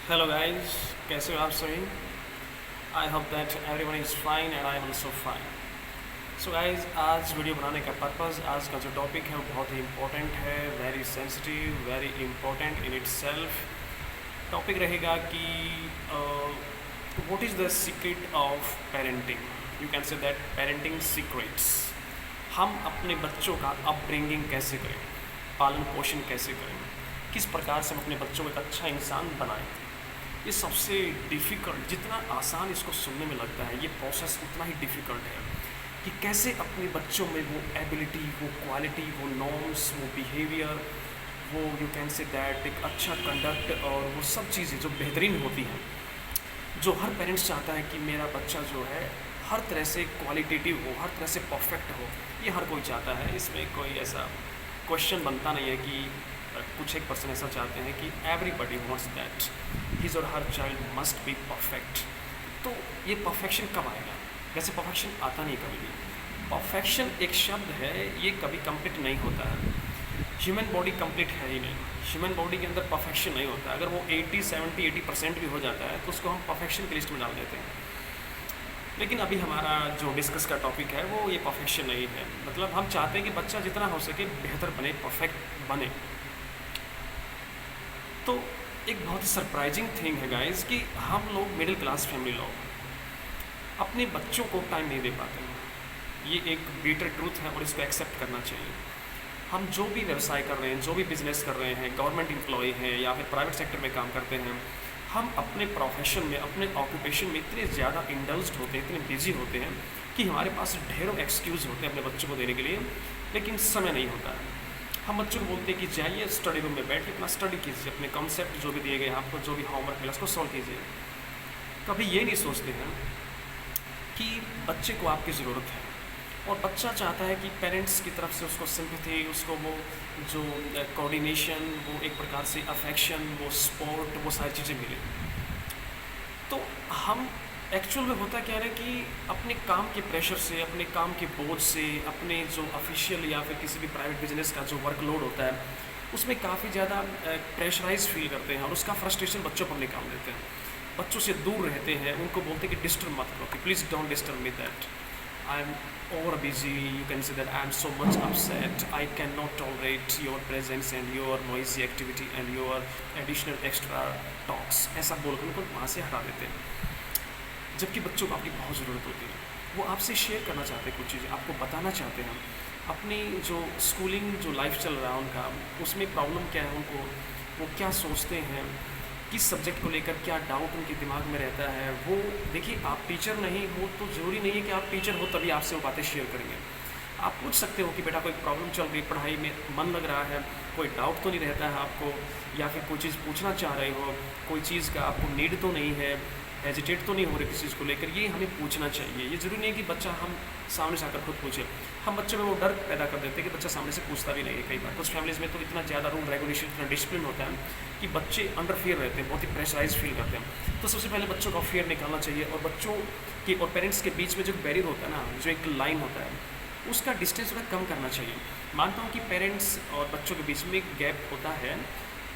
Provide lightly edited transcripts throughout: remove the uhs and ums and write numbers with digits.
Hello guys, कैसे हो आप सभी? I hope that everyone is fine and I am also fine. So guys, आज वीडियो बनाने का पर्पज़, आज का जो टॉपिक है वो बहुत ही इम्पोर्टेंट है, very sensitive, very important in it self. Topic रहेगा कि what is the secret of parenting. You can say that parenting secrets. हम अपने बच्चों का अपब्रिंगिंग कैसे करें, पालन पोषण कैसे करें, किस प्रकार से हम अपने बच्चों को एक अच्छा इंसान बनाएं। ये सबसे डिफ़िकल्ट, जितना आसान इसको सुनने में लगता है, ये प्रोसेस उतना ही डिफ़िकल्ट है कि कैसे अपने बच्चों में वो एबिलिटी, वो क्वालिटी, वो नॉर्म्स, वो बिहेवियर, वो यू कैन से दैट एक अच्छा कंडक्ट और वो सब चीज़ें जो बेहतरीन होती हैं, जो हर पेरेंट्स चाहता है कि मेरा बच्चा जो है हर तरह से क्वालिटेटिव हो, हर तरह से परफेक्ट हो। ये हर कोई चाहता है, इसमें कोई ऐसा क्वेश्चन बनता नहीं है कि कुछ एक पर्सन ऐसा चाहते हैं कि एवरीबडी वांट्स दैट हिज और her child must be perfect. तो ये परफेक्शन कब आएगा? वैसे परफेक्शन आता नहीं कभी भी। परफेक्शन एक शब्द है, ये कभी कंप्लीट नहीं होता है। ह्यूमन बॉडी कंप्लीट है ही नहीं, ह्यूमन बॉडी के अंदर परफेक्शन नहीं होता। अगर वो 80 70 80% भी हो जाता है तो उसको हम परफेक्शन की लिस्ट में डाल देते हैं। लेकिन अभी हमारा जो डिस्कस का टॉपिक है वो ये परफेक्शन नहीं है। मतलब हम चाहते हैं कि बच्चा जितना हो सके बेहतर बने, परफेक्ट बने। तो एक बहुत ही सरप्राइजिंग थिंग है गाइस कि हम लोग मिडिल क्लास फैमिली लोग अपने बच्चों को टाइम नहीं दे पाते हैं। ये एक बीटर ट्रूथ है और इसको एक्सेप्ट करना चाहिए। हम जो भी व्यवसाय कर रहे हैं, जो भी बिजनेस कर रहे हैं, गवर्नमेंट एम्प्लॉय हैं या फिर प्राइवेट सेक्टर में काम करते हैं, हम अपने प्रोफेशन में, अपने ऑक्यूपेशन में इतने ज़्यादा इंडल्ज्ड होते हैं, इतने बिजी होते हैं कि हमारे पास ढेरों एक्सक्यूज़ होते हैं अपने बच्चों को देने के लिए, लेकिन समय नहीं होता है। हम बच्चों को बोलते हैं कि जाइए स्टडी रूम में बैठ के अपना स्टडी कीजिए, अपने कॉन्सेप्ट जो भी दिए गए हैं आपको, जो भी होमवर्क मिला उसको सॉल्व कीजिए। कभी ये नहीं सोचते हैं कि बच्चे को आपकी ज़रूरत है और बच्चा चाहता है कि पेरेंट्स की तरफ से उसको सिंपैथी, उसको वो जो कोऑर्डिनेशन, वो एक प्रकार से अफेक्शन, वो सपोर्ट, वो सारी चीज़ें मिले। तो हम एक्चुअल में होता क्या है कि अपने काम के प्रेशर से, अपने काम के बोझ से, अपने जो ऑफिशियल या फिर किसी भी प्राइवेट बिजनेस का जो वर्कलोड होता है उसमें काफ़ी ज़्यादा प्रेशराइज फील करते हैं और उसका फ्रस्ट्रेशन बच्चों पर निकाल देते हैं। बच्चों से दूर रहते हैं, उनको बोलते हैं कि डिस्टर्ब मत करो, कि please don't disturb me that I am over busy, you can say that I am so much upset, I cannot tolerate your presence and your noisy activity and your additional extra talks। ऐसा बोलकर उनको वहाँ से हटा देते हैं। जबकि बच्चों को आपकी बहुत ज़रूरत होती है, वो आपसे शेयर करना चाहते हैं, कुछ चीज़ें आपको बताना चाहते हैं। अपनी जो स्कूलिंग जो लाइफ चल रहा है उनका, उसमें प्रॉब्लम क्या है उनको, वो क्या सोचते हैं, किस सब्जेक्ट को लेकर क्या डाउट उनके दिमाग में रहता है। वो देखिए, आप टीचर नहीं हो तो ज़रूरी नहीं है कि आप टीचर हो तभी आपसे वो बातें शेयर करेंगे। आप पूछ सकते हो कि बेटा कोई प्रॉब्लम चल रही, पढ़ाई में मन लग रहा है, कोई डाउट तो नहीं रहता है आपको, या फिर कोई चीज़ पूछना चाह रहे हो, कोई चीज़ का आपको नीड तो नहीं है, हेजिटेट तो नहीं हो रही किसी चीज़ को लेकर। ये हमें पूछना चाहिए। ये ज़रूरी नहीं है कि बच्चा हम सामने से आकर खुद पूछे। हम बच्चों में वो डर पैदा कर देते हैं कि बच्चा सामने से पूछता भी नहीं है। कई बार कुछ फैमिलीज़ में तो इतना ज़्यादा रूल रेगुलेशन, इतना डिसिप्लिन होता है कि बच्चे अंडर फियर रहते हैं, बहुत ही प्रेशराइज फील करते हैं। तो सबसे पहले बच्चों का फियर निकालना चाहिए और बच्चों के और पेरेंट्स के बीच में जो बैरियर होता है ना, जो एक लाइन होता है, उसका डिस्टेंस थोड़ा कम करना चाहिए। मानता हूँ कि पेरेंट्स और बच्चों के बीच में एक गैप होता है,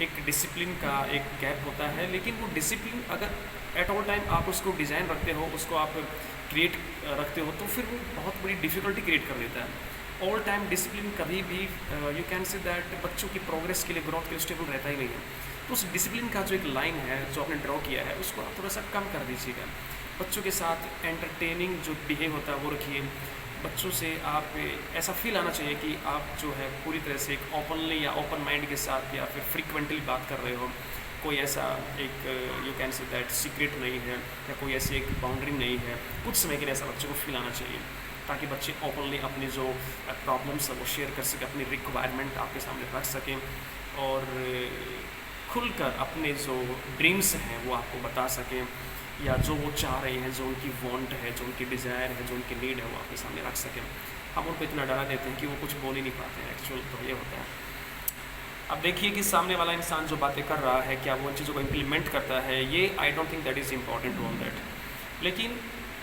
एक डिसिप्लिन का एक गैप होता है, लेकिन वो डिसिप्लिन अगर एट ऑल टाइम आप उसको डिज़ाइन रखते हो, उसको आप क्रिएट रखते हो, तो फिर वो बहुत बड़ी डिफ़िकल्टी क्रिएट कर देता है। ऑल टाइम डिसिप्लिन कभी भी यू कैन से दैट बच्चों की प्रोग्रेस के लिए, ग्रोथ के लिए स्टेबल रहता ही नहीं है। तो उस डिसिप्लिन का जो एक लाइन है जो आपने ड्रॉ किया है, उसको आप थोड़ा सा कम कर दीजिएगा। बच्चों के साथ एंटरटेनिंग जो बिहेव होता है वो रखिए। बच्चों से आप ऐसा फील आना चाहिए कि आप जो है पूरी तरह से एक ओपनली या ओपन माइंड के साथ या फिर फ्रीक्वेंटली बात कर रहे हो। कोई ऐसा एक you can say that secret नहीं है या कोई ऐसी एक बाउंड्री नहीं है। कुछ समय के लिए ऐसा बच्चों को फील आना चाहिए ताकि बच्चे ओपनली अपनी जो प्रॉब्लम्स है वो शेयर कर सकें, अपनी रिक्वायरमेंट आपके सामने रख सकें और खुलकर अपने जो ड्रीम्स हैं वो आपको बता सकें, या जो वो चाह रहे हैं, जो उनकी वांट है, जो उनकी डिज़ायर है, जो उनकी नीड है, वो आपके सामने रख सकें। हम उनको इतना डरा देते हैं कि वो कुछ बोल ही नहीं पाते हैं। एक्चुअल तो ये होता है। अब देखिए कि सामने वाला इंसान जो बातें कर रहा है, क्या वो उन चीज़ों को इम्प्लीमेंट करता है। ये I don't think that is important on that. लेकिन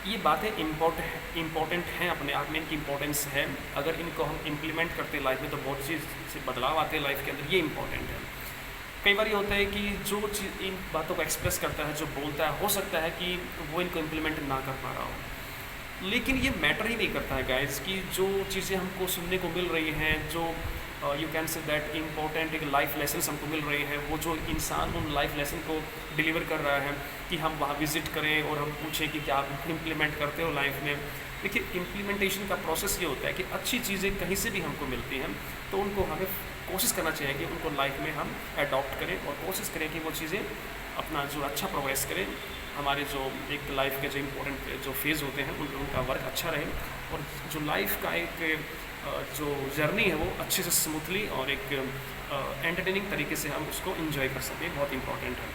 ये बातें इम्पॉर्टेंट हैं, अपने आप में इनकी इम्पोर्टेंस है। अगर इनको हम इम्प्लीमेंट करते हैं लाइफ में तो बहुत चीज़ से बदलाव आते हैं लाइफ के अंदर, ये इम्पॉर्टेंट है। कई बार ये होता है कि जो चीज़ इन बातों को एक्सप्रेस करता है, जो बोलता है, हो सकता है कि वो इनको इम्प्लीमेंट ना कर पा रहा हो। लेकिन ये मैटर ही नहीं करता है गाइस कि जो चीज़ें हमको सुनने को मिल रही हैं, जो you can say that important एक लाइफ लेसन हमको मिल रही है, वो जो इंसान उन लाइफ लेसन को डिलीवर कर रहा है कि हम वहाँ विज़िट करें और हम पूछें कि क्या आप इम्प्लीमेंट करते हो लाइफ में। देखिए, इम्प्लीमेंटेशन का प्रोसेस ये होता है कि अच्छी चीज़ें कहीं से भी हमको मिलती हैं तो उनको हमें कोशिश करना चाहिए कि उनको लाइफ में हम अडॉप्ट करें और कोशिश करें कि वो चीज़ें अपना जो अच्छा प्रोग्रेस करें, हमारे जो एक लाइफ के जो इम्पोर्टेंट जो फेज़ होते हैं उनका वर्क अच्छा रहे और जो लाइफ का एक जो जर्नी है वो अच्छे से स्मूथली और एक एंटरटेनिंग तरीके से हम उसको इन्जॉय कर सकें, बहुत इंपॉर्टेंट है।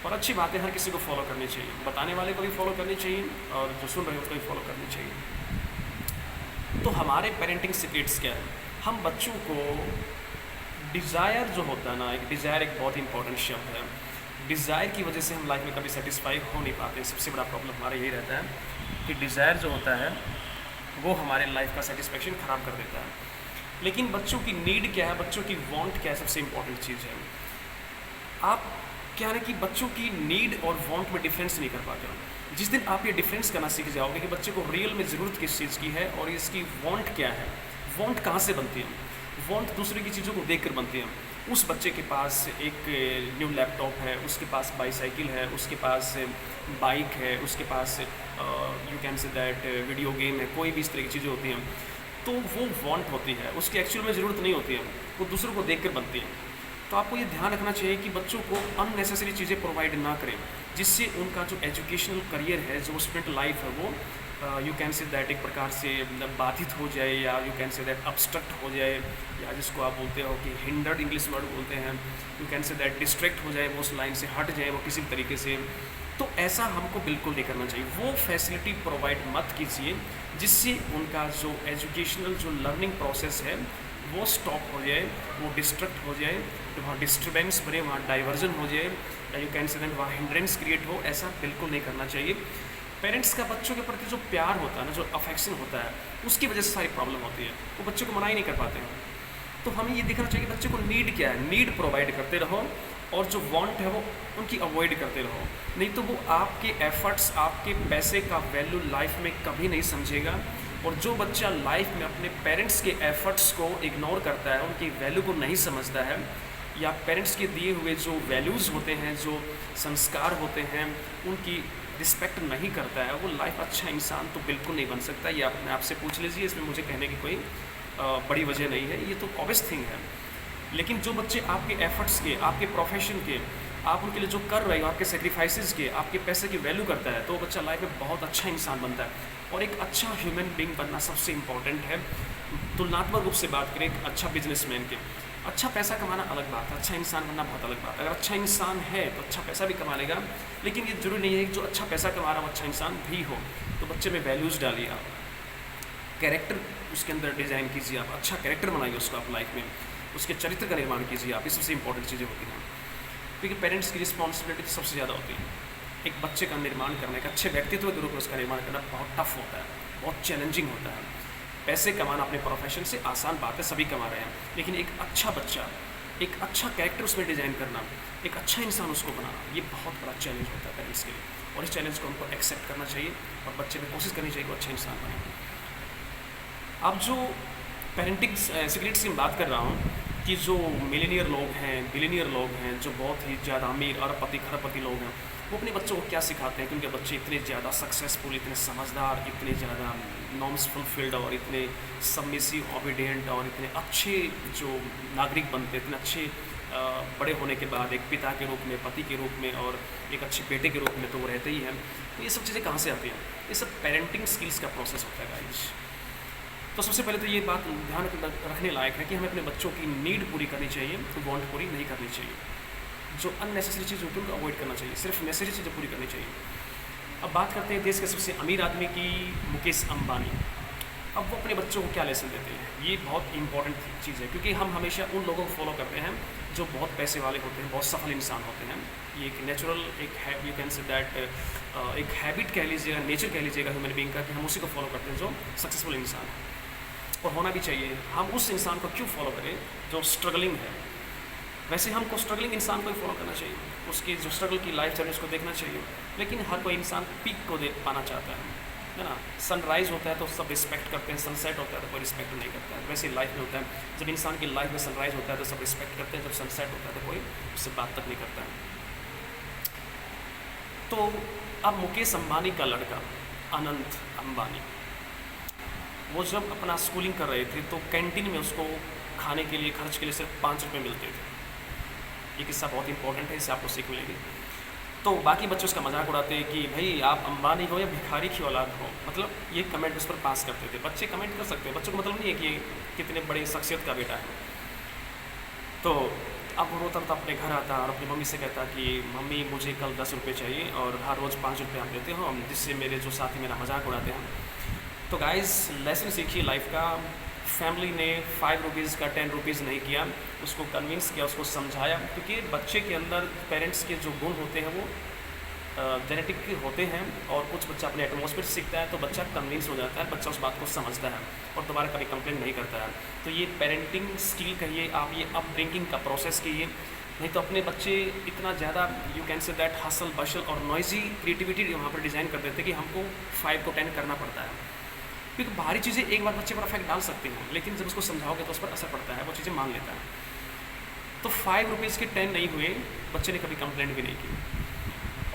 और अच्छी बातें हर किसी को फॉलो करनी चाहिए, बताने वाले को भी फॉलो करनी चाहिए और जो सुन रहे हो उसको भी फॉलो करनी चाहिए। तो हमारे पेरेंटिंग सीक्रेट्स क्या है? हम बच्चों को डिज़ायर जो होता है ना, एक डिज़ायर एक बहुत इंपॉर्टेंट शब्द है। डिज़ायर की वजह से हम लाइफ में कभी सेटिस्फाई हो नहीं पाते। सबसे बड़ा प्रॉब्लम हमारा यही रहता है कि डिज़ायर जो होता है वो हमारे लाइफ का सेटिस्फेक्शन ख़राब कर देता है। लेकिन बच्चों की नीड क्या है, बच्चों की वांट क्या है, सबसे इम्पॉर्टेंट चीज़ है। आप क्या है कि बच्चों की नीड और वांट में डिफरेंस नहीं कर पाते हो। जिस दिन आप ये डिफरेंस करना सीख जाओगे कि बच्चे को रियल में ज़रूरत किस चीज़ की है और इसकी वांट क्या है, वांट कहाँ से बनती है, वांट दूसरे की चीज़ों को देखकर बनती है। उस बच्चे के पास एक न्यू लैपटॉप है, उसके पास बाईसाइकिल है, उसके पास बाइक है, उसके पास you can say that video game है, कोई भी इस तरह की चीज़ें होती हैं, तो वो वांट होती है, उसकी एक्चुअल में ज़रूरत नहीं होती है, वो दूसरों को देखकर बनती है। तो आपको ये ध्यान रखना चाहिए कि बच्चों को अननेसेसरी चीज़ें प्रोवाइड ना करें, जिससे उनका जो एजुकेशनल करियर है, जो स्टूडेंट लाइफ है, वो यू कैन से दैट एक प्रकार से बाधित हो जाए या you can say that abstract हो जाए, या जिसको आप बोलते हो कि हिंडर्ड इंग्लिश वर्ड बोलते हैं, you can say that distract हो जाए, वो उस लाइन से हट जाए वो किसी भी तरीके से। तो ऐसा हमको बिल्कुल नहीं करना चाहिए। वो फैसिलिटी प्रोवाइड मत कीजिए जिससे उनका जो एजुकेशनल जो लर्निंग प्रोसेस है वो स्टॉप हो जाए, वो डिस्ट्रैक्ट हो जाए, वहाँ डिस्टर्बेंस बने, वहाँ डाइवर्जन हो जाए, या यू कैन से दैट वहाँ हिंड्रेंस क्रिएट हो। ऐसा बिल्कुल नहीं करना चाहिए। पेरेंट्स का बच्चों के प्रति जो प्यार होता है ना, जो अफेक्शन होता है, उसकी वजह से सारी प्रॉब्लम होती है। वो बच्चों को मना ही नहीं कर पाते हैं। तो हमें ये देखना चाहिए कि बच्चे को नीड क्या है, नीड प्रोवाइड करते रहो और जो वांट है वो उनकी अवॉइड करते रहो। नहीं तो वो आपके एफर्ट्स, आपके पैसे का वैल्यू लाइफ में कभी नहीं समझेगा। और जो बच्चा लाइफ में अपने पेरेंट्स के एफर्ट्स को इग्नोर करता है, उनकी वैल्यू को नहीं समझता है, या पेरेंट्स के दिए हुए जो वैल्यूज़ होते हैं, जो संस्कार होते हैं, उनकी रिस्पेक्ट नहीं करता है, वो लाइफ अच्छा इंसान तो बिल्कुल नहीं बन सकता। ये अपने आप से पूछ लीजिए, इसमें मुझे कहने की कोई बड़ी वजह नहीं है, ये तो ऑब्वियस थिंग है। लेकिन जो बच्चे आपके एफर्ट्स के, आपके प्रोफेशन के, आप उनके लिए जो कर रहे हो, आपके सेक्रीफाइसेस के, आपके पैसे की वैल्यू करता है, तो वो बच्चा लाइफ में बहुत अच्छा इंसान बनता है। और एक अच्छा ह्यूमन बीइंग बनना सबसे इम्पॉर्टेंट है। तुलनात्मक रूप से बात करें एक अच्छा बिजनेसमैन के, अच्छा पैसा कमाना अलग बात है, अच्छा इंसान बनना बहुत अलग बात है। अगर अच्छा इंसान है तो अच्छा पैसा भी कमा लेगा, लेकिन ये जरूरी नहीं है कि जो अच्छा पैसा कमा रहा हो अच्छा इंसान भी हो। तो बच्चे में वैल्यूज़ डालिए, आप कैरेक्टर उसके अंदर डिज़ाइन कीजिए, आप अच्छा कैरेक्टर बनाइए उसको, आप लाइफ में उसके चरित्र का निर्माण कीजिए आप। ये सबसे इंपॉर्टेंट चीज़ें होती हैं, क्योंकि पेरेंट्स की रिस्पॉन्सिबिलिटी सबसे ज़्यादा होती है। एक बच्चे का निर्माण करना, एक अच्छे व्यक्तित्व के रूप में उसका निर्माण करना बहुत टफ होता है, बहुत चैलेंजिंग होता है। पैसे कमाना अपने प्रोफेशन से आसान बात है, सभी कमा रहे हैं, लेकिन एक अच्छा बच्चा, एक अच्छा कैरेक्टर उसमें डिज़ाइन करना, एक अच्छा इंसान उसको बनाना, ये बहुत बड़ा चैलेंज होता है पेरेंट्स के लिए। और इस चैलेंज को उनको एक्सेप्ट करना चाहिए और बच्चे में कोशिश करनी चाहिए कि वो अच्छा इंसान बने। अब जो पेरेंटिंग सीक्रेट्स की बात कर रहा हूँ कि जो मिलेनियर लोग हैं, बिलियनियर लोग हैं, जो बहुत ही ज़्यादा अमीर अरबपति खरबपति लोग हैं, वो अपने बच्चों को क्या सिखाते हैं कि उनके बच्चे इतने ज़्यादा सक्सेसफुल, इतने समझदार, इतने ज़्यादा नॉर्म्स फुलफिल्ड और इतने सबमिसिव, ओबीडियंट और इतने अच्छे जो नागरिक बनते, इतने अच्छे बड़े होने के बाद एक पिता के रूप में, पति के रूप में और एक अच्छे बेटे के रूप में तो वो रहते ही हैं। तो ये सब चीज़ें कहाँ से आती हैं? ये सब पेरेंटिंग स्किल्स का प्रोसेस होता है गाइस। तो सबसे पहले तो ये बात ध्यान रखने लायक है कि हमें अपने बच्चों की नीड पूरी करनी चाहिए, वांट पूरी नहीं करनी चाहिए। जो अननेसेसरी चीज़ होती है उनको अवॉइड करना चाहिए, सिर्फ नेसेसरी चीज़ें पूरी करनी चाहिए। अब बात करते हैं देश के सबसे अमीर आदमी की, मुकेश अंबानी। अब वो अपने बच्चों को क्या लेसन देते हैं, ये बहुत इंपॉर्टेंट चीज़ है, क्योंकि हम हमेशा उन लोगों को फॉलो करते हैं जो बहुत पैसे वाले होते हैं, बहुत सफल इंसान होते हैं। ये एक नेचुरल, एक है, यू कैन से दैट एक हैबिट कह लीजिएगा, नेचर कह लीजिएगा ह्यूमन बीइंग का, कि हम उसी को फॉलो करते हैं जो सक्सेसफुल इंसान है। और होना भी चाहिए। हम उस इंसान को क्यों फॉलो करें जो स्ट्रगलिंग है, वैसे हमको स्ट्रगलिंग इंसान को ही फॉलो करना चाहिए, उसकी जो स्ट्रगल की लाइफ चल उसको देखना चाहिए। लेकिन हर कोई इंसान पीक को देख पाना चाहता है ना। सनराइज़ होता है तो सब रिस्पेक्ट करते हैं, सनसेट होता है तो कोई रिस्पेक्ट नहीं करता है। वैसे लाइफ में होता है, जब इंसान की लाइफ में सनराइज़ होता है तो सब रिस्पेक्ट करते हैं, जब सनसेट होता है तो कोई उससे बात तक नहीं करता है। तो अब मुकेश अंबानी का लड़का अनंत अंबानी, वो जब अपना स्कूलिंग कर रहे थे तो कैंटीन में उसको खाने के लिए खर्च के लिए सिर्फ 5 रुपये मिलते थे। ये किस्सा बहुत इंपॉर्टेंट है, इससे आपको सीख मिलेगी। तो बाकी बच्चे उसका मजाक उड़ाते हैं कि भाई आप अंबानी हो या भिखारी की औलाद हो, मतलब ये कमेंट उस पर पास करते थे। बच्चे कमेंट कर सकते हैं, बच्चों को मतलब नहीं है कि कितने बड़ी शख्सियत का बेटा है। तो अब वो रोता था, अपने घर आता और अपनी मम्मी से कहता कि मम्मी मुझे कल 10 रुपये चाहिए और हर रोज़ 5 रुपये आप देते हो, जिससे मेरे जो साथी मेरा मजाक उड़ाते हैं। तो गाइस लेसन सीखिए लाइफ का। फैमिली ने 5 रुपीज़ का 10 रुपीज़ नहीं किया, उसको कन्विंस किया, उसको समझाया, क्योंकि बच्चे के अंदर पेरेंट्स के जो गुण होते हैं वो जेनेटिक होते हैं, और कुछ बच्चा अपने एटमॉस्फेयर से सीखता है तो बच्चा कन्विंस हो जाता है, बच्चा उस बात को समझता है और दोबारा कभी कंप्लेन नहीं करता है। तो ये पेरेंटिंग स्किल कहिए आप, ये अपब्रिंगिंग का प्रोसेस कीजिए। नहीं तो अपने बच्चे इतना ज़्यादा you can say that hustle bustle और नॉइजी क्रिएटिविटी वहाँ पर डिज़ाइन कर देते कि हमको 5 को 10 करना पड़ता है, क्योंकि बाहरी चीज़ें एक बार बच्चे पर अफेक्ट डाल सकती हैं, लेकिन जब उसको समझाओगे तो उस पर असर पड़ता है, वो चीज़ें मान लेता है। तो 5 रुपीज़ के 10 नहीं हुए, बच्चे ने कभी कंप्लेंट भी नहीं की।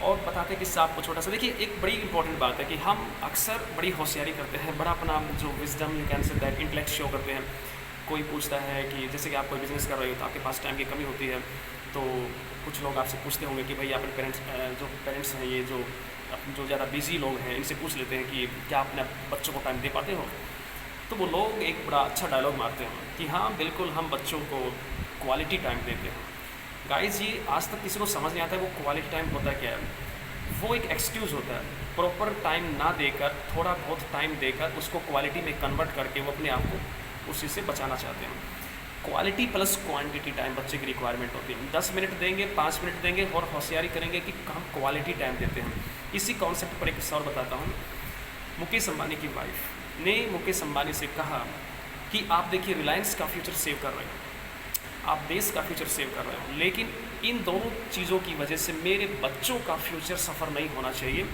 और बताते हैं किस्सा आपको छोटा सा। देखिए एक बड़ी इंपॉर्टेंट बात है कि हम अक्सर बड़ी होशियारी करते हैं, बड़ा अपना जो wisdom you can say that intellect show करते हैं। कोई पूछता है कि जैसे कि आप कोई बिज़नेस कर रहे हो तो आपके पास टाइम की कमी होती है, तो कुछ लोग आपसे पूछते होंगे कि भाई अपने पेरेंट्स हैं, ये जो ज़्यादा बिजी लोग हैं, इनसे पूछ लेते हैं कि क्या आप अपने बच्चों को टाइम दे पाते हो। तो वो लोग एक बड़ा अच्छा डायलॉग मारते हैं कि हाँ बिल्कुल हम बच्चों को क्वालिटी टाइम देते हैं। गाइस ये आज तक किसी को समझ नहीं आता है वो क्वालिटी टाइम होता क्या है। वो एक एक्सक्यूज़ होता है, प्रॉपर टाइम ना देकर, थोड़ा बहुत टाइम देकर उसको क्वालिटी में कन्वर्ट करके वो अपने आप को उसी से बचाना चाहते हैं। क्वालिटी प्लस क्वांटिटी टाइम बच्चे की रिक्वायरमेंट होती है। 10 मिनट देंगे, 5 मिनट देंगे और होशियारी करेंगे कि हम क्वालिटी टाइम देते हैं। इसी कॉन्सेप्ट पर एक किस्सा और बताता हूँ। मुकेश अंबानी की वाइफ ने मुकेश अंबानी से कहा कि आप देखिए रिलायंस का फ्यूचर सेव कर रहे हो, आप देश का फ्यूचर सेव कर रहे हो, लेकिन इन दोनों चीज़ों की वजह से मेरे बच्चों का फ्यूचर सफ़र नहीं होना चाहिए।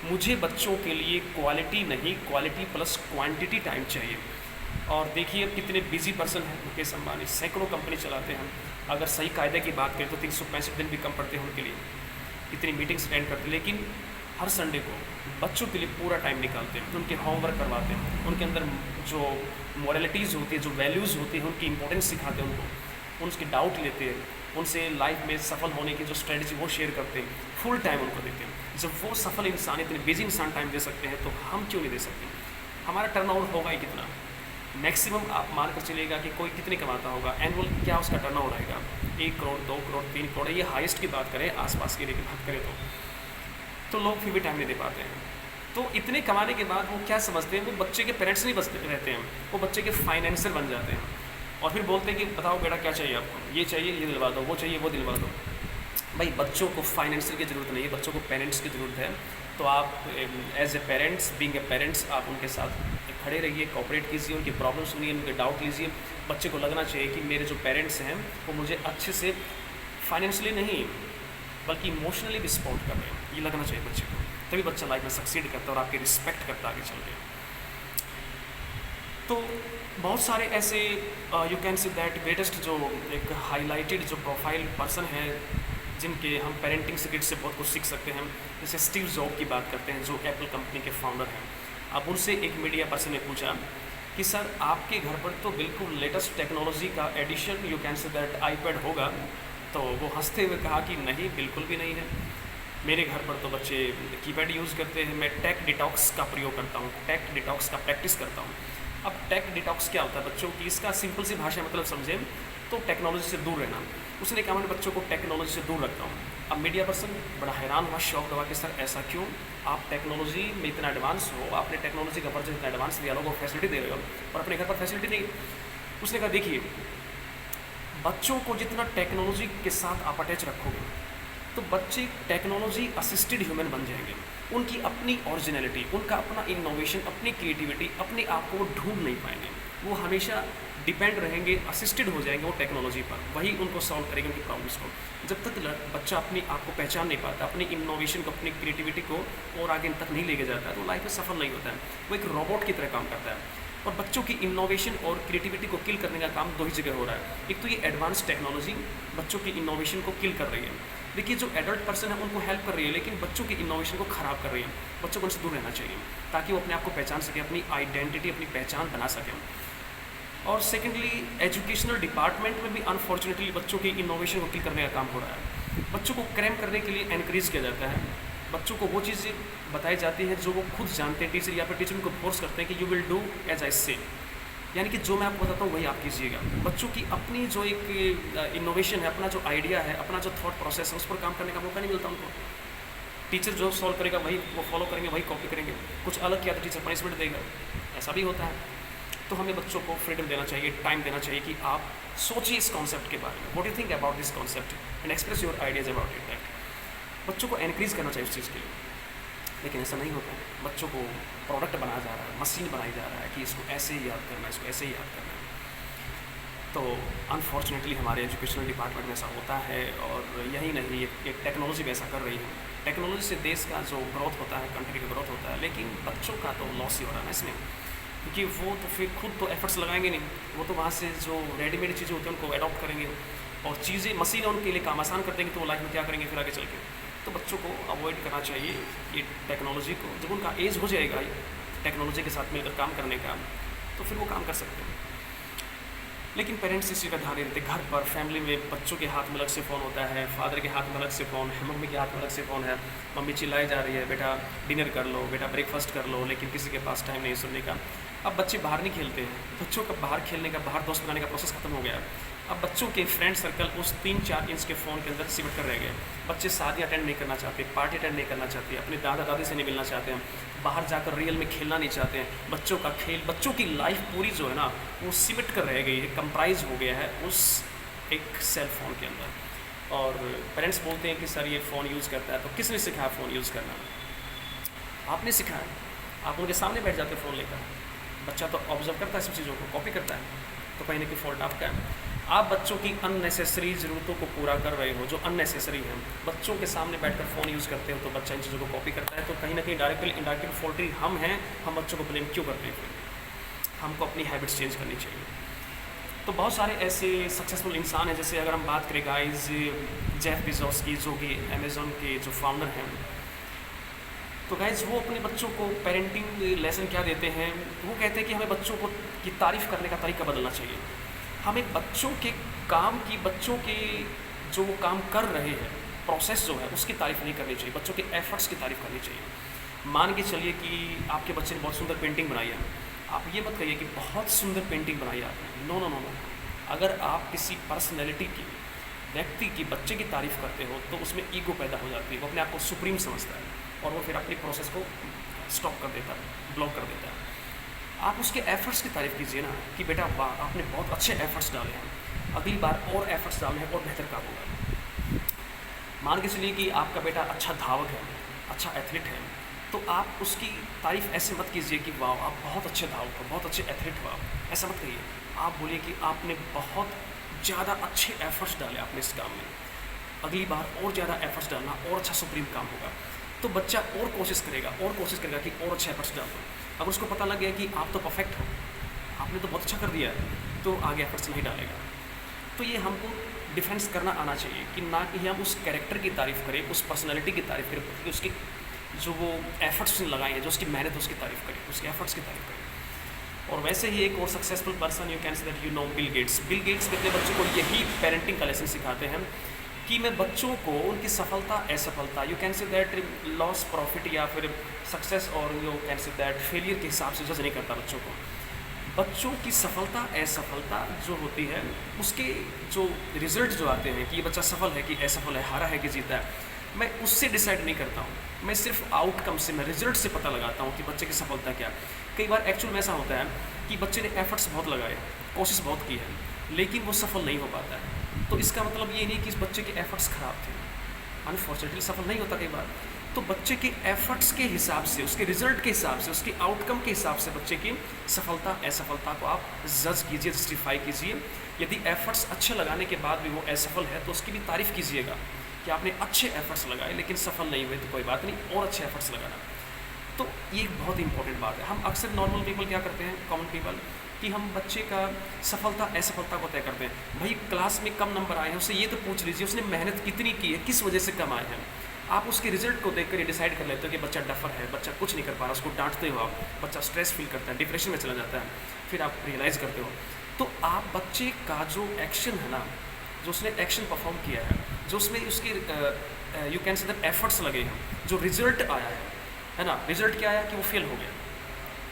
मुझे बच्चों के लिए क्वालिटी नहीं, क्वालिटी प्लस क्वांटिटी टाइम चाहिए। और देखिए अब कितने बिजी पर्सन हैं मुकेश अंबानी, सैकड़ों कंपनी चलाते हैं। अगर सही कायदे की बात करें तो 365 दिन भी कम पड़ते हैं उनके लिए, इतनी मीटिंग्स अटेंड करते हैं, लेकिन हर संडे को बच्चों के लिए पूरा टाइम निकालते हैं, उनके होमवर्क करवाते हैं, उनके अंदर जो मॉरलिटीज़ होती है, जो वैल्यूज़ होती हैं, उनकी इंपॉर्टेंस सिखाते हैं उनको, उनके डाउट लेते हैं, उनसे लाइफ में सफल होने की जो स्ट्रेटजी वो शेयर करते हैं, फुल टाइम उनको देते हैं। जब वो सफल इंसान, इतने बिजी इंसान टाइम दे सकते हैं तो हम क्यों नहीं दे सकते। हमारा टर्नओवर होगा ही कितना, मैक्सिमम आप मान कर चलिएगा कि कोई कितने कमाता होगा, एनुअल क्या उसका टर्नओवर आएगा, 1 करोड़ 2 करोड़ 3 करोड़, ये हाईएस्ट की बात करें, आसपास की की बात करें तो लोग फिर भी टाइम नहीं दे पाते हैं। तो इतने कमाने के बाद वो क्या समझते हैं, वो बच्चे के पेरेंट्स नहीं बचते रहते हैं, वो बच्चे के फाइनेंसर बन जाते हैं और फिर बोलते हैं कि बताओ बेटा क्या चाहिए आपको, ये चाहिए ये दिलवा दो, वो चाहिए वो दिलवा दो। भाई बच्चों को फाइनेंसर की ज़रूरत नहीं है, बच्चों को पेरेंट्स की ज़रूरत है। तो आप as a parents, being a parents, आप उनके साथ खड़े रहिए, कोऑपरेट कीजिए, उनकी प्रॉब्लम सुनिए, उनके डाउट लीजिए। बच्चे को लगना चाहिए कि मेरे जो पेरेंट्स हैं वो मुझे अच्छे से फाइनेंशियली नहीं बल्कि इमोशनली भी सपोर्ट कर रहे हैं, ये लगना चाहिए बच्चे को। तभी बच्चा लाइफ में सक्सीड करता है और आपकी रिस्पेक्ट करता है आगे चल के। तो बहुत सारे ऐसे you can see that greatest जो एक हाईलाइटेड जो प्रोफाइल पर्सन हैं जिनके हम पेरेंटिंग सीक्रेट से बहुत कुछ सीख सकते हैं। जैसे स्टीव जॉब की बात करते हैं जो एप्पल कंपनी के फाउंडर हैं। अब उनसे एक मीडिया पर्सन ने पूछा कि सर आपके घर पर तो बिल्कुल लेटेस्ट टेक्नोलॉजी का addition you can say that iPad होगा। तो वो हंसते हुए कहा कि नहीं, बिल्कुल भी नहीं है, मेरे घर पर तो बच्चे कीपैड यूज़ करते हैं, मैं टेक डिटॉक्स का प्रयोग करता हूँ, टेक डिटॉक्स का प्रैक्टिस करता हूँ। अब टेक डिटॉक्स क्या होता है बच्चों की, इसका सिंपल सी भाषा मतलब समझें तो टेक्नोलॉजी से दूर रहना। उसने कहा मैं बच्चों को टेक्नोलॉजी से दूर रखता हूँ। अब मीडिया पर्सन बड़ा हैरान हुआ, शौक हुआ कि सर ऐसा क्यों, आप टेक्नोलॉजी में इतना एडवांस हो, आपने टेक्नोलॉजी का वर्जन इतना एडवांस दिया, लोगों को फैसिलिटी दे रहे हो और अपने घर पर फैसिलिटी नहीं। उसने कहा देखिए बच्चों को जितना टेक्नोलॉजी के साथ आप अटैच रखोगे तो बच्चे टेक्नोलॉजी असिस्टेड ह्यूमन बन जाएंगे। उनकी अपनी ओरिजिनलिटी, उनका अपना इनोवेशन, अपनी क्रिएटिविटी, अपने आप को वो ढूंढ नहीं पाएंगे। वो हमेशा डिपेंड रहेंगे, असिस्टेड हो जाएंगे वो टेक्नोलॉजी पर, वही उनको सॉल्व करेंगे उनकी प्रॉब्लम्स को। जब तक बच्चा अपनी आप को पहचान नहीं पाता, अपनी इनोवेशन को, अपनी क्रिएटिविटी को और आगे तक नहीं लेके जाता है, तो लाइफ में सफल नहीं होता है। वो एक रोबोट की तरह काम करता है। और बच्चों की इनोवेशन और क्रिएटिविटी को किल करने का काम दो ही जगह हो रहा है। एक तो ये एडवांस टेक्नोलॉजी बच्चों की इनोवेशन को किल कर रही है। देखिए, जो एडल्ट पर्सन है उनको हेल्प कर रही है, लेकिन बच्चों की इनोवेशन को ख़राब कर रही है। बच्चों को उनसे दूर रहना चाहिए ताकि वो अपने आप को पहचान सके, अपनी आइडेंटिटी, अपनी पहचान बना सकें। और सेकेंडली, एजुकेशनल डिपार्टमेंट में भी अनफॉर्चुनेटली बच्चों की इनोवेशन को किल करने का काम हो रहा है। बच्चों को क्रैम करने के लिए एनकरेज किया जाता है। बच्चों को वो चीज़ें बताई जाती है जो वो खुद जानते हैं, टीचर या फिर टीचर उनको फोर्स करते हैं कि you will do as I say, यानी कि जो मैं आपको बताता हूँ वही आप कीजिएगा। बच्चों की अपनी जो एक इनोवेशन है, अपना जो आइडिया है, अपना जो थॉट प्रोसेस है, उस पर काम करने का मौका नहीं मिलता उनको। टीचर जो सॉल्व करेगा वही वो फॉलो करेंगे, वही कॉपी करेंगे। कुछ अलग किया तो टीचर पनिशमेंट देगा, ऐसा भी होता है। तो हमें बच्चों को फ्रीडम देना चाहिए, टाइम देना चाहिए कि आप सोचिए इस कॉन्सेप्ट के बारे में, what you think about this concept and express your ideas about it. बच्चों को एनकरेज करना चाहिए उस चीज़ के लिए, लेकिन ऐसा नहीं होता है। बच्चों को प्रोडक्ट बनाया जा रहा है, मशीन बनाई जा रहा है कि इसको ऐसे ही याद करना है, इसको ऐसे ही याद करना है। तो अनफॉर्चुनेटली हमारे एजुकेशनल डिपार्टमेंट में ऐसा होता है। और यही नहीं, एक टेक्नोलॉजी भी ऐसा कर रही है। टेक्नोलॉजी से देश का जो ग्रोथ होता है, कंट्री का ग्रोथ होता है, लेकिन बच्चों का तो लॉस ही हो रहा है ना इसमें, क्योंकि वो तो फिर खुद तो एफर्ट्स लगाएंगे नहीं। वो तो वहाँ से जो रेडीमेड चीज़ें होती हैं उनको अडॉप्ट करेंगे, और चीज़ें मशीन उनके लिए काम आसान कर देंगे, तो वो लाइफ में क्या करेंगे फिर आगे चल के। तो बच्चों को अवॉइड करना चाहिए ये टेक्नोलॉजी को। जब उनका एज हो जाएगा टेक्नोलॉजी के साथ मिलकर काम करने का, तो फिर वो काम कर सकते हैं। लेकिन पेरेंट्स इस चीज़ का ध्यान नहीं देते। घर पर फैमिली में बच्चों के हाथ में अलग से फ़ोन होता है, फादर के हाथ में अलग से फ़ोन है, मम्मी के हाथ में अलग से फ़ोन है। मम्मी चिल्लाई जा रही है, बेटा डिनर कर लो, बेटा ब्रेकफास्ट कर लो, लेकिन किसी के पास टाइम नहीं सुनने का। अब बच्चे बाहर नहीं खेलते हैं, बच्चों का बाहर खेलने का, बाहर दोस्त बनाने का प्रोसेस खत्म हो गया है। अब बच्चों के फ्रेंड सर्कल उस 3-4 इंच के फ़ोन के अंदर सिमट कर रह गए। बच्चे शादी अटेंड नहीं करना चाहते, पार्टी अटेंड नहीं करना चाहते, अपने दादा दादी से नहीं मिलना चाहते हैं, बाहर जाकर रियल में खेलना नहीं चाहते हैं। बच्चों का खेल, बच्चों की लाइफ पूरी जो है ना, वो सिमट कर रह गई है, कंप्राइज हो गया है उस एक सेल फ़ोन के अंदर। और पेरेंट्स बोलते हैं कि सर ये फ़ोन यूज़ करता है, तो किसने सिखाया फ़ोन यूज़ करना? आपने सिखाया। आप उनके सामने बैठ जाते फ़ोन लेकर, बच्चा तो ऑब्जर्व करता है सब चीज़ों को, कॉपी करता है, तो कहीं ना कहीं फॉल्ट आपका है। आप बच्चों की अननेसेसरी ज़रूरतों को पूरा कर रहे हो, जो अननेसेसरी है। बच्चों के सामने बैठकर फ़ोन यूज़ करते हो तो बच्चा इन चीज़ों को कॉपी करता है, तो कहीं ना कहीं डायरेक्टली इनडायरेक्टली फॉल्टी हम हैं। हम बच्चों को ब्लेम क्यों करते हैं? हमको अपनी हैबिट्स चेंज करनी चाहिए। तो बहुत सारे ऐसे सक्सेसफुल इंसान हैं, जैसे अगर हम बात करें गाइस, जेफ बेजोस की, जो कि अमेज़ॉन के जो फाउंडर हैं। तो गाइस वो अपने बच्चों को पेरेंटिंग लेसन क्या देते हैं? वो कहते हैं कि हमें बच्चों को की तारीफ़ करने का तरीका बदलना चाहिए। हमें बच्चों के काम की, बच्चों के जो वो काम कर रहे हैं, प्रोसेस जो है उसकी तारीफ़ नहीं करनी चाहिए, बच्चों के एफर्ट्स की तारीफ़ करनी चाहिए। मान के चलिए कि आपके बच्चे ने बहुत सुंदर पेंटिंग बनाई है, आप ये मत कहिए कि बहुत सुंदर पेंटिंग बनाई आपने। No no no no. अगर आप किसी पर्सनैलिटी की, व्यक्ति की, बच्चे की तारीफ़ करते हो तो उसमें ईगो पैदा हो जाती है। वो अपने आप को सुप्रीम समझता है और वो फिर अपनी प्रोसेस को स्टॉप कर देता है, ब्लॉक कर देता है। आप उसके एफर्ट्स की तारीफ़ कीजिए ना कि बेटा वाह, आपने बहुत अच्छे एफर्ट्स डाले हैं, अगली बार और एफर्ट्स डालने हैं और बेहतर काम होगा। मान के चलिए कि आपका बेटा अच्छा धावक है, अच्छा एथलीट है, तो आप उसकी तारीफ़ ऐसे मत कीजिए कि वाह आप बहुत अच्छे धावक हो, बहुत अच्छे एथलीट हो। आप ऐसा मत कहिए। आप बोलिए कि आपने बहुत ज़्यादा अच्छे एफर्ट्स डाले आपने इस काम में, अगली बार और ज़्यादा एफर्ट्स डालना और अच्छा सुप्रीम काम होगा। तो बच्चा और कोशिश करेगा कि और अच्छे एफर्ट्स डाल दो। अगर उसको पता लग गया कि आप तो परफेक्ट हो, आपने तो बहुत अच्छा कर दिया है, तो आगे एफर्ट्स नहीं डालेगा। तो ये हमको डिफेंस करना आना चाहिए कि ना कि हम उस कैरेक्टर की तारीफ़ करें, उस पर्सनैलिटी की तारीफ़ करें, कि उसकी जो वो एफर्ट्स उसने लगाए हैं, जो उसकी मेहनत है उसकी तारीफ़ करें, उसके एफर्ट्स की तारीफ़ करें। और वैसे ही एक और successful person you can say that, you know, Bill Gates. Bill Gates अपने बच्चों को यही पेरेंटिंग का लेसन सिखाते हैं कि मैं बच्चों को उनकी सफलता असफलता, you can say that loss profit या फिर सक्सेस और you can say that failure के हिसाब से जज नहीं करता बच्चों को। बच्चों की सफलता असफलता जो होती है, उसके जो रिजल्ट जो आते हैं कि ये बच्चा सफल है कि असफल है, हारा है कि जीता है, मैं उससे डिसाइड नहीं करता हूँ। मैं सिर्फ आउटकम से, मैं रिजल्ट से पता लगाता हूँ कि बच्चे की सफलता क्या। कई बार एक्चुअल में ऐसा होता है कि बच्चे ने एफर्ट्स बहुत लगाए, कोशिश बहुत की है, लेकिन वो सफल नहीं हो पाता है। तो इसका मतलब ये नहीं कि इस बच्चे के एफर्ट्स ख़राब थे, अनफॉर्चुनेटली सफल नहीं होता कई बार। तो बच्चे के एफर्ट्स के हिसाब से, उसके रिजल्ट के हिसाब से, उसके आउटकम के हिसाब से बच्चे की सफलता असफलता को आप जज कीजिए, जस्टिफाई कीजिए। यदि एफर्ट्स अच्छे लगाने के बाद भी वो असफल है तो उसकी भी तारीफ़ कीजिएगा कि आपने अच्छे एफर्ट्स लगाए लेकिन सफल नहीं हुए, तो कोई बात नहीं, और अच्छे एफर्ट्स लगाना। तो ये एक बहुत इंपॉर्टेंट बात है। हम अक्सर नॉर्मल पीपल क्या करते हैं, कॉमन पीपल, कि हम बच्चे का सफलता असफलता को तय करते हैं। भाई क्लास में कम नंबर आए हैं, उससे ये तो पूछ लीजिए उसने मेहनत कितनी की है, किस वजह से कम आए हैं। आप उसके रिजल्ट को देखकर ये डिसाइड कर लेते हो कि बच्चा डफर है, बच्चा कुछ नहीं कर पा रहा, उसको डांटते हो आप, बच्चा स्ट्रेस फील करता है, डिप्रेशन में चला जाता है, फिर आप रियलाइज़ करते हो। तो आप बच्चे का जो एक्शन है ना, जो उसने एक्शन परफॉर्म किया है, जो उसमें उसके you can say that efforts लगे हैं, जो रिजल्ट आया है ना, रिजल्ट क्या आया कि वो फेल हो गया,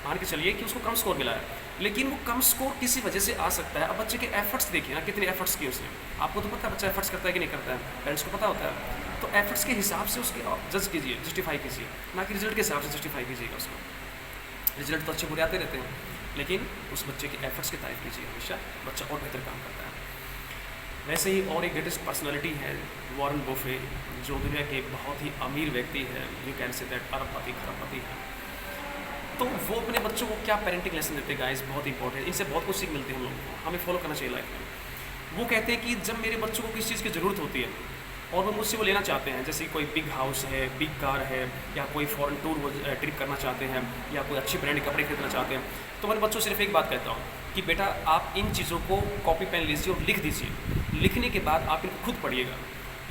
मान के चलिए कि उसको कम स्कोर मिला है, लेकिन वो कम स्कोर किसी वजह से आ सकता है। अब बच्चे के एफर्ट्स देखिए ना, कितने एफर्ट्स किए उसने। आपको तो पता है बच्चा एफर्ट्स करता है कि नहीं करता है, पेरेंट्स को पता होता है। तो एफर्ट्स के हिसाब से उसके जज कीजिए, जस्टिफाई कीजिए, ना कि रिजल्ट के हिसाब से जस्टिफाई कीजिएगा उसको। रिजल्ट तो अच्छे बुरे आते रहते हैं, लेकिन उस बच्चे के एफर्ट्स की तारीफ कीजिए हमेशा, बच्चा और बेहतर काम करता है। वैसे ही और एक ग्रेटेस्ट पर्सनैलिटी है वॉरेन बफे, जो दुनिया के बहुत ही अमीर व्यक्ति है, यू कैन से दैट अरबपति खरबपति है। तो वो अपने बच्चों को क्या पेरेंटिंग लेसन देते हैं गाइस, बहुत इंपॉर्टेंट, इनसे बहुत कुछ सीख मिलती है हम लोगों को, हमें फॉलो करना चाहिए लाइफ में। वो कहते हैं कि जब मेरे बच्चों को किसी चीज़ की ज़रूरत होती है और वो मुझसे वो लेना चाहते हैं, जैसे कोई बिग हाउस है, बिग कार है, या कोई फॉरेन टूर वो ट्रिप करना चाहते हैं, या कोई अच्छी ब्रांड के कपड़े खरीदना चाहते हैं, तो मैं बच्चों से सिर्फ एक बात कहता हूँ कि बेटा आप इन चीज़ों को कॉपी पेन लीजिए और लिख दीजिए। लिखने के बाद आप इनको खुद पढ़िएगा।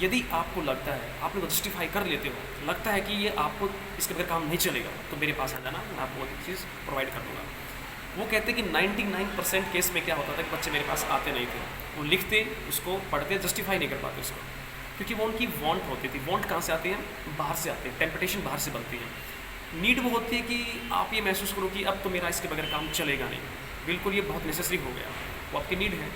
यदि आपको लगता है, आप इनको जस्टिफाई कर लेते हो, लगता है कि ये आपको इसके बगैर काम नहीं चलेगा, तो मेरे पास आ जाना, मैं आपको वो चीज़ प्रोवाइड कर दूँगा। वो कहते हैं कि 99% केस में क्या होता था कि बच्चे मेरे पास आते नहीं थे, वो लिखते, उसको पढ़ते, जस्टिफाई नहीं कर पाते उसको, क्योंकि वो उनकी वांट होती थी। वांट कहाँ से आती है, बाहर से आते हैं, टेम्पटेशन बाहर से बनती है। नीड वो होती है कि आप ये महसूस करो कि अब तो मेरा इसके बगैर काम चलेगा नहीं, बिल्कुल ये बहुत नेसेसरी हो गया, वो आपकी नीड है।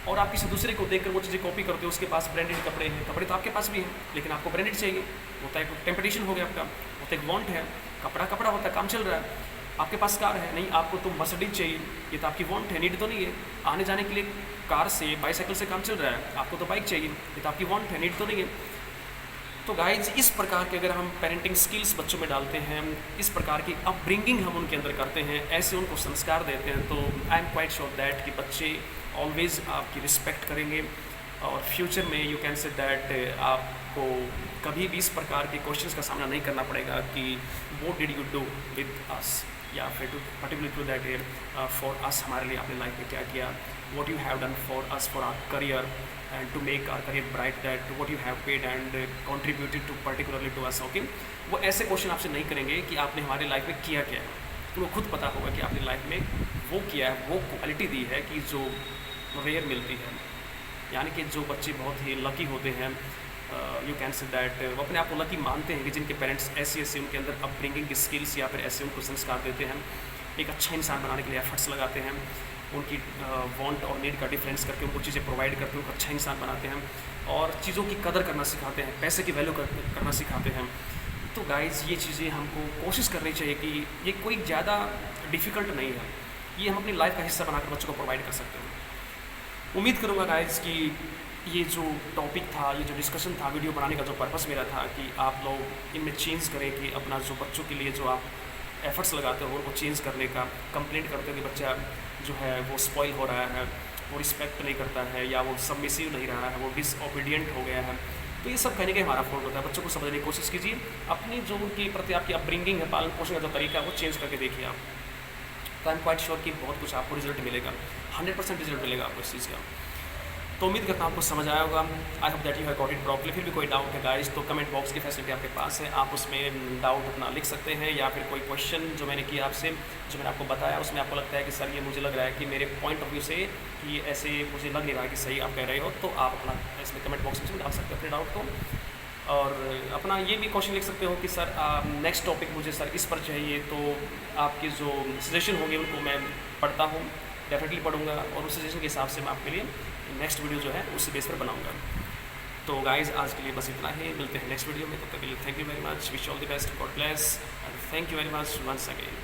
और आप किसी दूसरे को देखकर वो चीज़ें कॉपी करते हो, उसके पास ब्रांडेड कपड़े हैं, कपड़े तो आपके पास भी हैं, लेकिन आपको ब्रांडेड चाहिए, होता है टेम्पटेशन हो गया आपका, होता है एक वांट है, कपड़ा कपड़ा होता है, काम चल रहा है। आपके पास कार है, नहीं आपको तो मर्सिडीज चाहिए, ये तो आपकी वांट है, नीड तो नहीं है। आने जाने के लिए कार से, बाईसाइकिल से काम चल रहा है, आपको तो बाइक चाहिए, ये तो आपकी वांट है, नीड तो नहीं है। तो गाइज इस प्रकार के अगर हम पेरेंटिंग स्किल्स बच्चों में डालते हैं, इस प्रकार की अपब्रिंगिंग हम उनके अंदर करते हैं, ऐसे उनको संस्कार देते हैं, तो I am quite sure that कि बच्चे ऑलवेज़ आपकी रिस्पेक्ट करेंगे। और फ्यूचर में यू कैन से दैट आपको कभी भी इस प्रकार के क्वेश्चंस का सामना नहीं करना पड़ेगा कि what did you do with us, या फिर particular to that for us, हमारे लिए आपने लाइफ में क्या किया, what you have done for us for our career and to make our career bright, that what you have paid and contributed to particularly to us, okay? वो ऐसे question आपसे नहीं करेंगे कि आपने हमारे लाइफ में किया क्या है, उनको खुद पता होगा कि आपने लाइफ में वो किया है, वो क्वालिटी दी है कि जो रेयर मिलती है। यानी कि जो बच्चे बहुत ही लकी होते हैं, यू कैन से दैट वो अपने आप को लकी मानते हैं कि जिनके पेरेंट्स ऐसे उनके अंदर अपब्रिंगिंग की स्किल्स या फिर ऐसे उनको संस्कार देते हैं, एक अच्छा इंसान बनाने के लिए एफर्ट्स लगाते हैं, उनकी वांट और नीड का डिफरेंस करके उनको चीज़ें प्रोवाइड करके उनको अच्छा इंसान बनाते हैं, और चीज़ों की कदर करना सिखाते हैं, पैसे की वैल्यू करना सिखाते हैं। तो गाइज़ ये चीज़ें हमको कोशिश करनी चाहिए कि ये कोई ज़्यादा डिफ़िकल्ट नहीं है, ये हम अपनी लाइफ का हिस्सा बनाकर बच्चों को प्रोवाइड कर सकते हैं। उम्मीद करूँगा गाइज़ कि ये जो टॉपिक था, ये जो डिस्कशन था, वीडियो बनाने का जो पर्पस मेरा था कि आप लोग इनमें चेंज करें, कि अपना जो बच्चों के लिए जो आप एफर्ट्स लगाते हो उनको चेंज करने का, कंप्लेंट करते हो कि बच्चा जो है वो स्पॉइल हो रहा है, वो रिस्पेक्ट नहीं करता है, या वो सबमिसिव नहीं रहा है, वो डिसओबीडियंट हो गया है। तो ये सब कहने का हमारा फॉल्ट होता है। बच्चों को समझने की कोशिश कीजिए, अपनी जो उनके प्रति आपकी अपब्रिंगिंग है, पालन पोषण का जो तरीका है वो चेंज करके देखिए आप, तो आई एम क्वाइट श्योर कि बहुत कुछ आपको रिजल्ट मिलेगा, 100% रिजल्ट मिलेगा आपको इस चीज़ का। तो उम्मीद करता हूँ आपको समझ आया होगा। I hope that you have got it properly. फिर भी कोई डाउट है गाइस तो कमेंट बॉक्स की फैसिलिटी आपके पास है, आप उसमें डाउट अपना लिख सकते हैं, या फिर कोई क्वेश्चन जो मैंने किया आपसे, जो मैंने आपको बताया, उसमें आपको लगता है कि सर ये मुझे लग रहा है कि मेरे पॉइंट ऑफ व्यू से कि ऐसे मुझे लग नहीं रहा कि सही आप कह रहे हो, तो आप अपना इसमें कमेंट बॉक्स में डाल सकते हो अपने डाउट को। और अपना ये भी क्वेश्चन लिख सकते हो कि सर नेक्स्ट टॉपिक मुझे सर इस पर चाहिए, तो आपके जो सजेशन होंगे उनको मैं पढ़ता हूँ, डेफिनेटली पढ़ूंगा, और उस सजेशन के हिसाब से मैं आपके लिए नेक्स्ट वीडियो जो है उसी बेस पर बनाऊंगा। तो गाइज़ आज के लिए बस इतना ही, मिलते हैं नेक्स्ट वीडियो में, तब तक के लिए thank you very much, wish all the best, God bless and thank you very much once again.